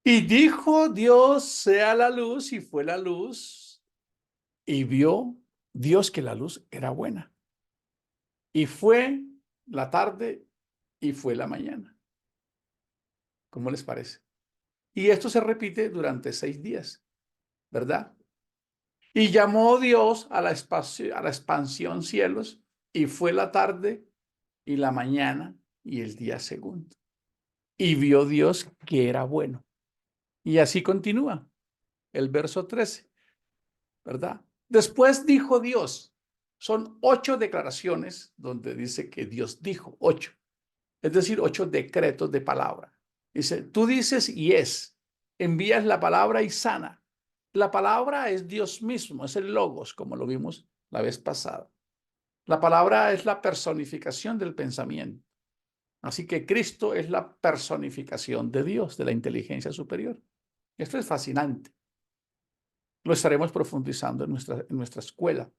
Y dijo Dios, sea la luz, y fue la luz, y vio Dios que la luz era buena. Y fue la tarde y fue la mañana. ¿Cómo les parece? Y esto se repite durante 6 días, ¿verdad? Y llamó Dios a a la expansión cielos, y fue la tarde y la mañana y el día segundo. Y vio Dios que era bueno. Y así continúa el verso 13, ¿verdad? Después dijo Dios. Son 8 declaraciones donde dice que Dios dijo, 8. Es decir, 8 decretos de palabra. Dice, tú dices y es, envías la palabra y sana. La palabra es Dios mismo, es el logos, como lo vimos la vez pasada. La palabra es la personificación del pensamiento. Así que Cristo es la personificación de Dios, de la inteligencia superior. Esto es fascinante. Lo estaremos profundizando en nuestra escuela.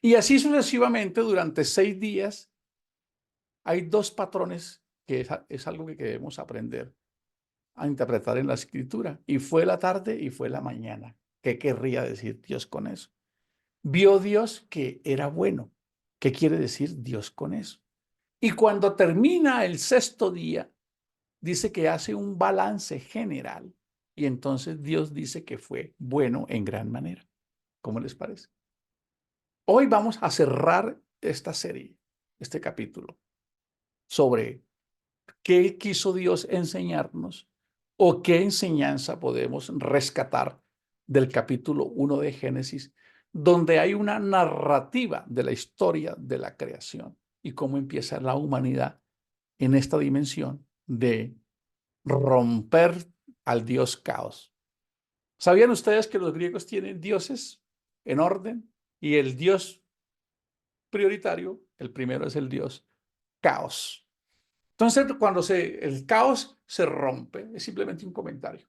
Y así sucesivamente, durante 6 días, hay 2 patrones que es algo que debemos aprender a interpretar en la escritura. Y fue la tarde y fue la mañana. ¿Qué querría decir Dios con eso? Vio Dios que era bueno. ¿Qué quiere decir Dios con eso? Y cuando termina el 6.º día, dice que hace un balance general. Y entonces Dios dice que fue bueno en gran manera. ¿Cómo les parece? Hoy vamos a cerrar esta serie, este capítulo, sobre qué quiso Dios enseñarnos o qué enseñanza podemos rescatar del capítulo 1 de Génesis, donde hay una narrativa de la historia de la creación y cómo empieza la humanidad en esta dimensión de romper al dios caos. ¿Sabían ustedes que los griegos tienen dioses en orden? Y el dios prioritario, el primero es el dios caos. Entonces, cuando el caos se rompe, es simplemente un comentario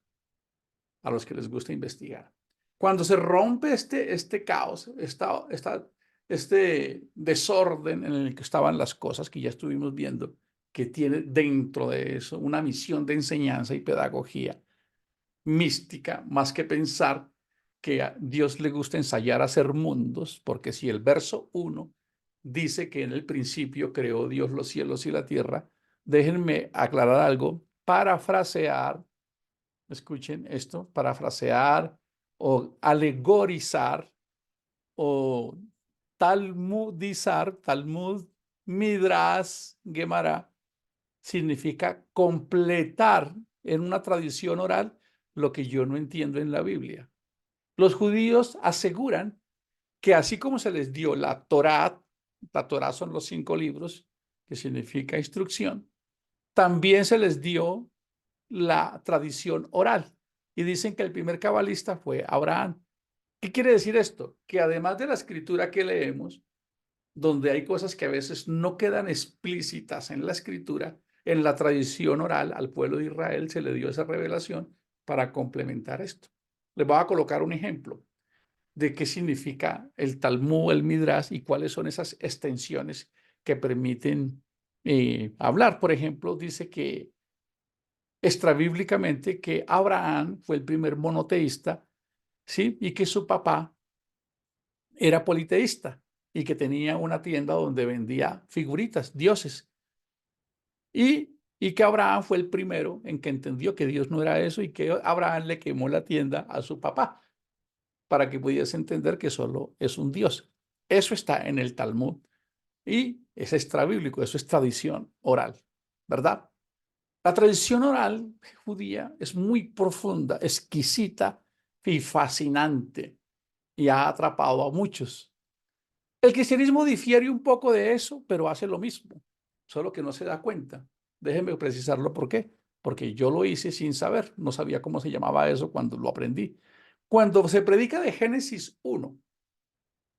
a los que les gusta investigar. Cuando se rompe este caos, este desorden en el que estaban las cosas que ya estuvimos viendo, que tiene dentro de eso una misión de enseñanza y pedagogía mística, más que pensar que a Dios le gusta ensayar hacer mundos, porque si el verso 1 dice que en el principio creó Dios los cielos y la tierra, déjenme aclarar algo, parafrasear, escuchen esto, parafrasear o alegorizar o talmudizar, Talmud, Midrash, Gemara, significa completar en una tradición oral lo que yo no entiendo en la Biblia. Los judíos aseguran que así como se les dio la Torá son los 5 libros, que significa instrucción, también se les dio la tradición oral. Y dicen que el primer cabalista fue Abraham. ¿Qué quiere decir esto? Que además de la escritura que leemos, donde hay cosas que a veces no quedan explícitas en la escritura, en la tradición oral al pueblo de Israel se le dio esa revelación para complementar esto. Les voy a colocar un ejemplo de qué significa el Talmud, el Midrash y cuáles son esas extensiones que permiten hablar. Por ejemplo, dice que extrabíblicamente que Abraham fue el primer monoteísta, ¿sí? Y que su papá era politeísta y que tenía una tienda donde vendía figuritas, dioses. Y que Abraham fue el primero en que entendió que Dios no era eso y que Abraham le quemó la tienda a su papá para que pudiese entender que solo es un Dios. Eso está en el Talmud y es extrabíblico, eso es tradición oral, ¿verdad? La tradición oral judía es muy profunda, exquisita y fascinante y ha atrapado a muchos. El cristianismo difiere un poco de eso, pero hace lo mismo, solo que no se da cuenta. Déjenme precisarlo por qué. Porque yo lo hice sin saber, no sabía cómo se llamaba eso cuando lo aprendí. Cuando se predica de Génesis 1,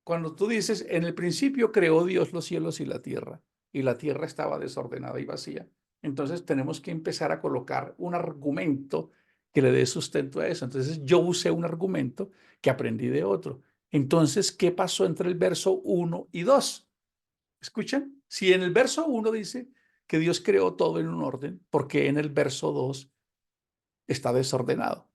cuando tú dices, en el principio creó Dios los cielos y la tierra estaba desordenada y vacía, entonces tenemos que empezar a colocar un argumento que le dé sustento a eso. Entonces yo usé un argumento que aprendí de otro. Entonces, ¿qué pasó entre el verso 1 y 2? ¿Escuchan? Si en el verso 1 dice que Dios creó todo en un orden, ¿por qué en el verso 2 está desordenado.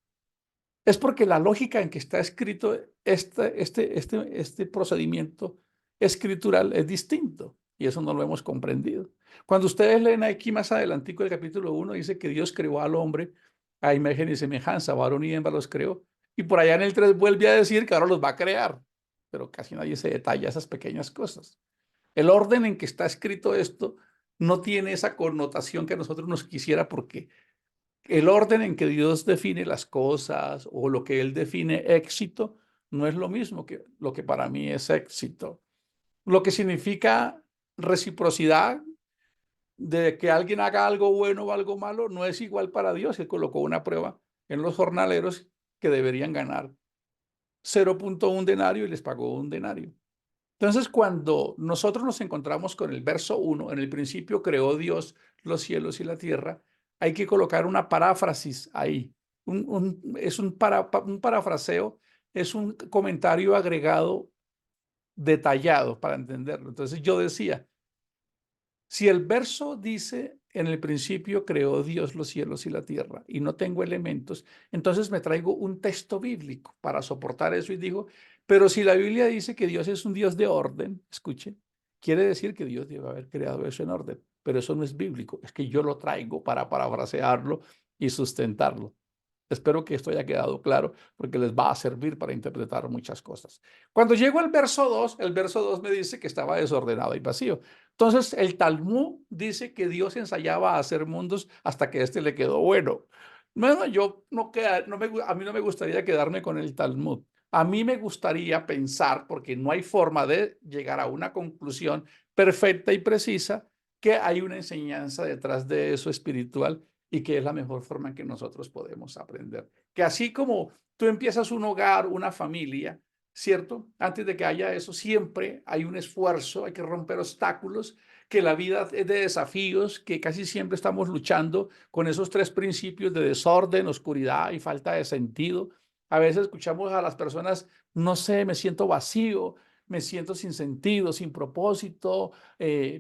Es porque la lógica en que está escrito este procedimiento escritural es distinto y eso no lo hemos comprendido. Cuando ustedes leen aquí más adelantico el capítulo 1, dice que Dios creó al hombre a imagen y semejanza, varón y hembra los creó. Y por allá en el 3 vuelve a decir que ahora los va a crear, pero casi nadie se detalla esas pequeñas cosas. El orden en que está escrito esto no tiene esa connotación que a nosotros nos quisiera porque el orden en que Dios define las cosas o lo que Él define éxito no es lo mismo que lo que para mí es éxito. Lo que significa reciprocidad de que alguien haga algo bueno o algo malo no es igual para Dios. Él colocó una prueba en los jornaleros que deberían ganar 0.1 denario y les pagó 1 denario. Entonces, cuando nosotros nos encontramos con el verso 1, en el principio creó Dios los cielos y la tierra, hay que colocar una paráfrasis ahí. Un parafraseo, es un comentario agregado detallado para entenderlo. Entonces yo decía, si el verso dice, en el principio creó Dios los cielos y la tierra, y no tengo elementos, entonces me traigo un texto bíblico para soportar eso y digo, pero si la Biblia dice que Dios es un Dios de orden, escuche, quiere decir que Dios debe haber creado eso en orden, pero eso no es bíblico, es que yo lo traigo para parafrasearlo y sustentarlo. Espero que esto haya quedado claro porque les va a servir para interpretar muchas cosas. Cuando llego al verso 2, el verso 2 me dice que estaba desordenado y vacío. Entonces, el Talmud dice que Dios ensayaba a hacer mundos hasta que este le quedó bueno. Bueno, yo no queda, no me, a mí no me gustaría quedarme con el Talmud. A mí me gustaría pensar, porque no hay forma de llegar a una conclusión perfecta y precisa, que hay una enseñanza detrás de eso espiritual y que es la mejor forma en que nosotros podemos aprender. Que así como tú empiezas un hogar, una familia, ¿cierto? Antes de que haya eso, siempre hay un esfuerzo, hay que romper obstáculos, que la vida es de desafíos, que casi siempre estamos luchando con esos 3 principios de desorden, oscuridad y falta de sentido. A veces escuchamos a las personas, no sé, me siento vacío, me siento sin sentido, sin propósito,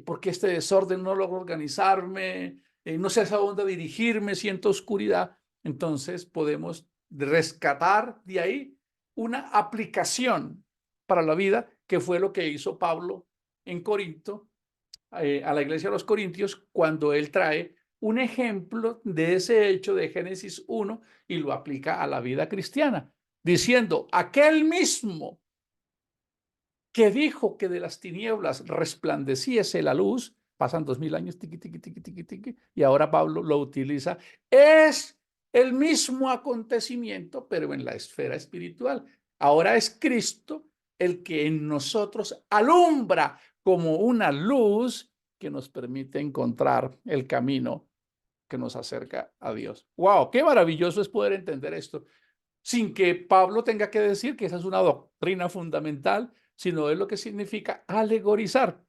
porque este desorden no logro organizarme, no sé hacia dónde dirigirme, siento oscuridad. Entonces podemos rescatar de ahí una aplicación para la vida, que fue lo que hizo Pablo en Corinto, a la iglesia de los Corintios, cuando él trae un ejemplo de ese hecho de Génesis 1 y lo aplica a la vida cristiana, diciendo, aquel mismo que dijo que de las tinieblas resplandeciese la luz, pasan 2000 años, tiqui, tiqui, tiqui, tiqui, tiqui, y ahora Pablo lo utiliza, es el mismo acontecimiento, pero en la esfera espiritual. Ahora es Cristo el que en nosotros alumbra como una luz que nos permite encontrar el camino que nos acerca a Dios. ¡Wow! ¡Qué maravilloso es poder entender esto! Sin que Pablo tenga que decir que esa es una doctrina fundamental, sino es lo que significa alegorizar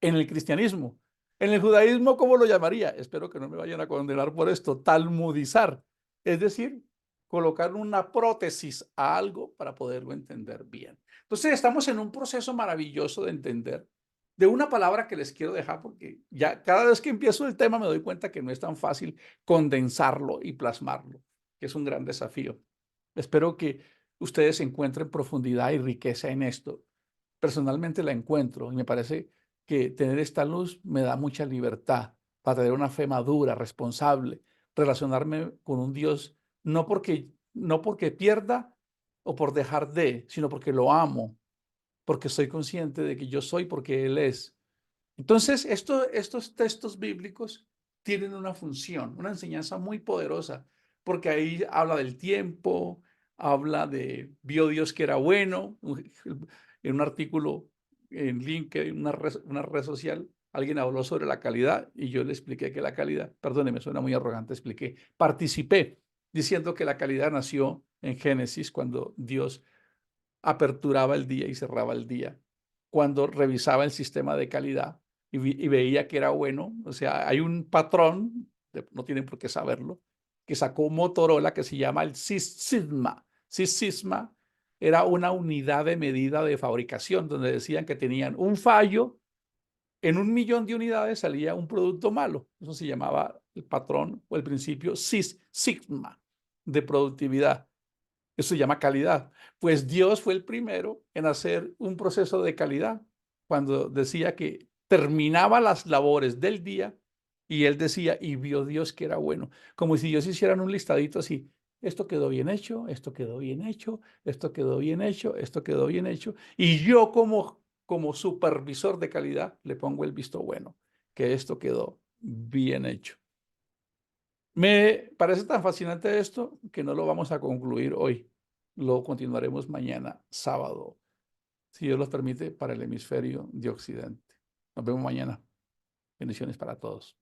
en el cristianismo. En el judaísmo, ¿cómo lo llamaría? Espero que no me vayan a condenar por esto. Talmudizar, es decir, colocar una prótesis a algo para poderlo entender bien. Entonces, estamos en un proceso maravilloso de entender de una palabra que les quiero dejar porque ya cada vez que empiezo el tema me doy cuenta que no es tan fácil condensarlo y plasmarlo, que es un gran desafío. Espero que ustedes encuentren profundidad y riqueza en esto. Personalmente la encuentro y me parece que tener esta luz me da mucha libertad para tener una fe madura, responsable, relacionarme con un Dios no porque pierda o por dejar de, sino porque lo amo, porque soy consciente de que yo soy porque Él es. Entonces, estos textos bíblicos tienen una función, una enseñanza muy poderosa, porque ahí habla del tiempo, habla de vio Dios que era bueno. En un artículo en LinkedIn, una red social, alguien habló sobre la calidad y yo le expliqué que la calidad, perdóneme, suena muy arrogante, expliqué, participé diciendo que la calidad nació en Génesis cuando Dios aperturaba el día y cerraba el día, cuando revisaba el sistema de calidad y veía que era bueno. O sea, hay un patrón, no tienen por qué saberlo, que sacó Motorola que se llama el Six Sigma. Six Sigma era una unidad de medida de fabricación donde decían que tenían un fallo en 1.000.000 de unidades salía un producto malo. Eso se llamaba el patrón o el principio Sigma de productividad. Eso se llama calidad. Pues Dios fue el primero en hacer un proceso de calidad cuando decía que terminaba las labores del día y él decía, y vio Dios que era bueno, como si Dios hicieran un listadito así. Esto quedó bien hecho, esto quedó bien hecho, esto quedó bien hecho, esto quedó bien hecho. Y yo como supervisor de calidad le pongo el visto bueno, que esto quedó bien hecho. Me parece tan fascinante esto que no lo vamos a concluir hoy. Lo continuaremos mañana, sábado, si Dios los permite, para el hemisferio de Occidente. Nos vemos mañana. Bendiciones para todos.